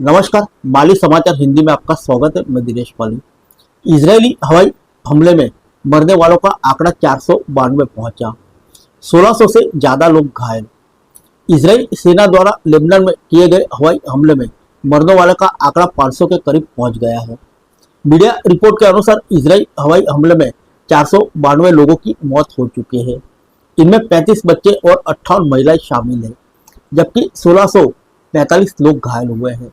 नमस्कार, माली समाचार हिंदी में आपका स्वागत है। मैं दिनेश पाली। इजरायली हवाई हमले में मरने वालों का आंकड़ा 492 पहुंचा, 1600 से ज्यादा लोग घायल। इजरायल सेना द्वारा लेबनान में किए गए हवाई हमले में मरने वालों का आंकड़ा 500 के करीब पहुंच गया है। मीडिया रिपोर्ट के अनुसार इजरायल हवाई हमले में 492 लोगों की मौत हो चुकी है। इनमें 35 बच्चे और 58 महिलाएं शामिल हैं, जबकि 1645 लोग घायल हुए हैं।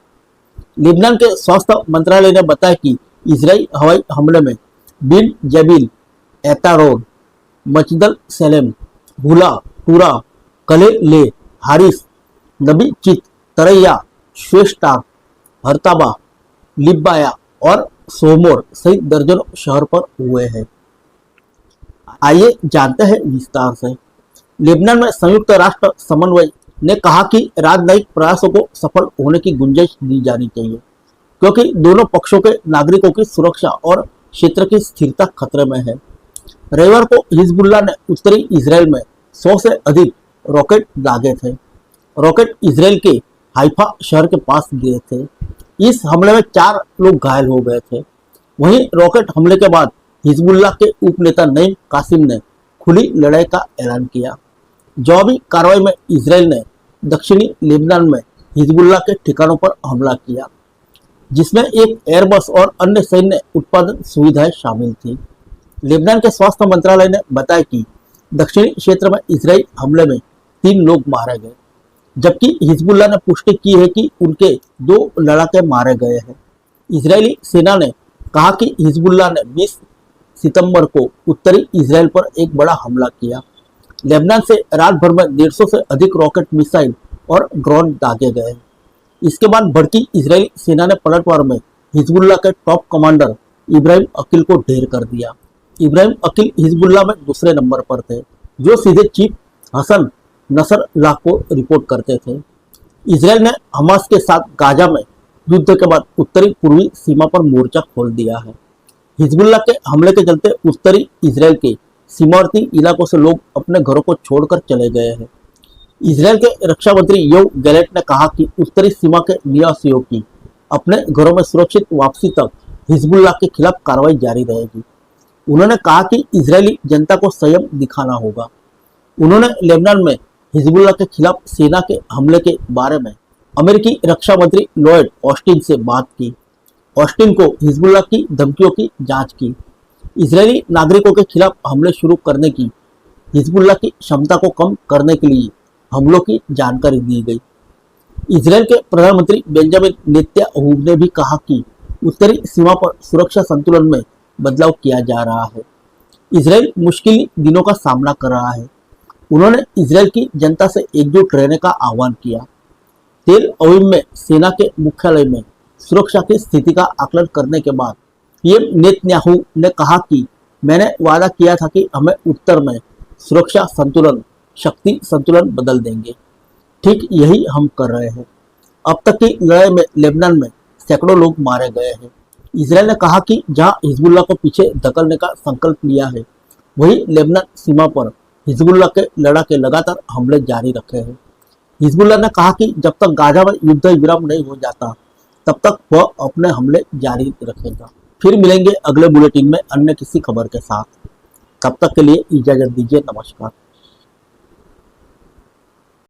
लेबनान के स्वास्थ्य मंत्रालय ने बताया कि इजरायली हवाई हमले में बिन जबील, एतारोन, मचदल सेलेम, हुला, टूरा, कले ले, हारिस, नबी चित, तरैया, श्वेस्टार, हरताबा, लिब्बाया और सोमोर सहित दर्जनों शहर पर हुए हैं। आइए जानते हैं विस्तार से। लेबनान में संयुक्त राष्ट्र समन्वय ने कहा कि राजनयिक प्रयासों को सफल होने की गुंजाइश दी जानी चाहिए, क्योंकि दोनों पक्षों के नागरिकों की सुरक्षा और क्षेत्र की स्थिरता खतरे में है। रविवार को हिजबुल्लाह ने उत्तरी इजराइल में 100 से अधिक रॉकेट दागे थे। रॉकेट इजराइल के हाइफा शहर के पास गिरे थे। इस हमले में 4 लोग घायल हो गए थे। वहीं रॉकेट हमले के बाद हिजबुल्लाह के उपनेता नईम कासिम ने खुली लड़ाई का ऐलान किया। जवाबी कार्रवाई में इजराइल ने दक्षिणी लेबनान में हिजबुल्लाह के ठिकानों पर हमला किया, जिसमें एक एयरबस और अन्य सैन्य उत्पादन सुविधाएं शामिल थी। लेबनान के स्वास्थ्य मंत्रालय ने बताया कि दक्षिणी क्षेत्र में इजरायली हमले में 3 लोग मारे गए, जबकि हिजबुल्लाह ने पुष्टि की है कि उनके 2 लड़ाके मारे गए हैं। इजरायली सेना ने कहा कि हिजबुल्लाह ने 20 सितंबर को उत्तरी इजराइल पर एक बड़ा हमला किया। लेबनान से रात भर में 150 से अधिक रॉकेट, मिसाइल और ड्रोन दागे गए। इसके बाद भड़की इजरायली सेना ने पलटवार में हिजबुल्लाह के टॉप कमांडर इब्राहिम अकील को ढेर कर दिया। इब्राहिम अकील हिजबुल्लाह में दूसरे नंबर पर थे, जो सीधे चीफ हसन नसरल्लाह को रिपोर्ट करते थे। इजरायल ने हमास के साथ गाजा में युद्ध के बाद उत्तरी पूर्वी सीमा पर मोर्चा खोल दिया है। हिजबुल्लाह के हमले के चलते उत्तरी इजरायल के सीमावर्ती इलाकों से लोग अपने घरों को छोड़कर चले गए हैं। इजरायल के रक्षा मंत्री योव गैलेंट ने कहा कि उत्तरी सीमा के निवासियों की अपने घरों में सुरक्षित वापसी तक हिजबुल्लाह के खिलाफ कार्रवाई जारी रहेगी। उन्होंने कहा कि इजरायली जनता को संयम दिखाना होगा। उन्होंने लेबनान में हिजबुल्लाह के खिलाफ सेना के हमले के बारे में अमेरिकी रक्षा मंत्री लॉयड ऑस्टिन से बात की। ऑस्टिन को हिजबुल्लाह की धमकियों की जांच की। इजरायली नागरिकों के खिलाफ हमले शुरू करने की हिजबुल्लाह की क्षमता को कम करने के लिए हमलों की जानकारी दी गई। इजरायल के प्रधानमंत्री बेंजामिन नेतन्याहू ने भी कहा कि उत्तरी सीमा पर सुरक्षा संतुलन में बदलाव किया जा रहा है। इजरायल मुश्किल दिनों का सामना कर रहा है। उन्होंने इजरायल की जनता से एकजुट रहने का आह्वान किया। तेल अवीव में सेना के मुख्यालय में सुरक्षा की स्थिति का आकलन करने के बाद पीएम नेतन्याहू ने कहा कि मैंने वादा किया था कि हमें उत्तर में सुरक्षा संतुलन, शक्ति संतुलन बदल देंगे। ठीक यही हम कर रहे हैं। अब तक की लड़ाई में लेबनान में सैकड़ों लोग मारे गए हैं। इजरायल ने कहा कि जहां हिजबुल्लाह को पीछे धकेलने का संकल्प लिया है, वही लेबनान सीमा पर हिजबुल्लाह के लड़ाके लगातार हमले जारी रखे हैं। हिजबुल्लाह ने कहा कि जब तक गाजा में युद्ध विराम नहीं हो जाता, तब तक वह अपने हमले जारी रखेगा। फिर मिलेंगे अगले बुलेटिन में अन्य किसी खबर के साथ। तब तक के लिए इजाजत दीजिए। नमस्कार।